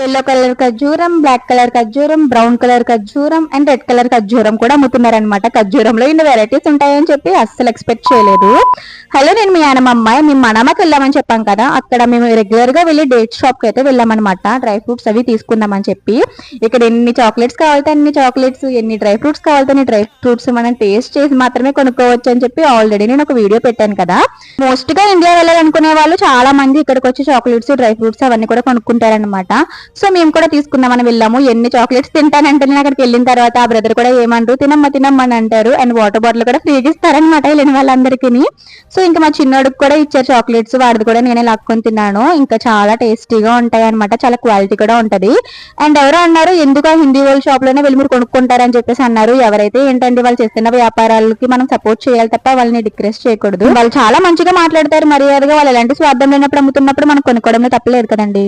Yellow colour ఖర్జూరం, black colour ఖర్జూరం, brown colour ఖర్జూరం అండ్ రెడ్ కలర్ ఖర్జూరం కూడా అమ్ముతున్నారనమాట. ఖర్జూరంలో ఇన్ని వెరైటీస్ ఉంటాయని చెప్పి అస్సలు ఎక్స్పెక్ట్ చేయలేదు. హలో, నేను మీ అమ్మాయి మేము మనామాకి వెళ్ళామని చెప్పాం కదా, అక్కడ మేము రెగ్యులర్ గా వెళ్ళి డేట్ షాప్ కి అయితే వెళ్ళామన్నమాట. డ్రై ఫ్రూట్స్ అవి తీసుకుందామని చెప్పి. ఇక్కడ ఎన్ని చాక్లెట్స్ కావాలితే అన్ని చాక్లెట్స్, ఎన్ని డ్రై ఫ్రూట్స్ కావాలితే అన్ని డ్రై ఫ్రూట్స్ మనం టేస్ట్ చేసి మాత్రమే కొనుక్కోవచ్చు అని చెప్పి ఆల్రెడీ నేను ఒక వీడియో పెట్టాను కదా. మోస్ట్ గా ఇండియా వెళ్ళాలనుకునే వాళ్ళు చాలా మంది ఇక్కడికి వచ్చి చాక్లెట్స్, డ్రై ఫ్రూట్స్ అవన్నీ కూడా కొనుక్కుంటారనమాట. సో మేము కూడా తీసుకుందామని వెళ్ళాము. ఎన్ని చాక్లెట్స్ తింటానంటే నేను అక్కడికి వెళ్ళిన తర్వాత ఆ బ్రదర్ కూడా ఏమంటారు, తినమ్మని అంటారు. అండ్ వాటర్ బాటిల్ కూడా ఫ్రీగా ఇస్తారనమాట వెళ్ళిన వాళ్ళందరికీ. సో ఇంకా మా చిన్నోడికి కూడా ఇచ్చారు చాక్లెట్స్, వాడిది కూడా నేనే లాక్కొని తిన్నాను. ఇంకా చాలా టేస్టీగా ఉంటాయి అనమాట, చాలా క్వాలిటీ కూడా ఉంటది. అండ్ ఎవరో అన్నారు, ఎందుకు హిందీ వాళ్ళ షాప్ లోనే వెళ్ళి మీరు కొనుక్కుంటారని చెప్పేసి అన్నారు. ఎవరైతే ఏంటంటే వాళ్ళు చేస్తున్న వ్యాపారాలకి మనం సపోర్ట్ చేయాలి తప్ప వాళ్ళని డిక్రెస్ చేయకూడదు. వాళ్ళు చాలా మంచిగా మాట్లాడతారు, మర్యాదగా. వాళ్ళు ఎలాంటి స్వార్థం లేనప్పుడు అమ్ముతున్నప్పుడు మనం కొనుక్కోవడంలో తప్పలేదు కదండి.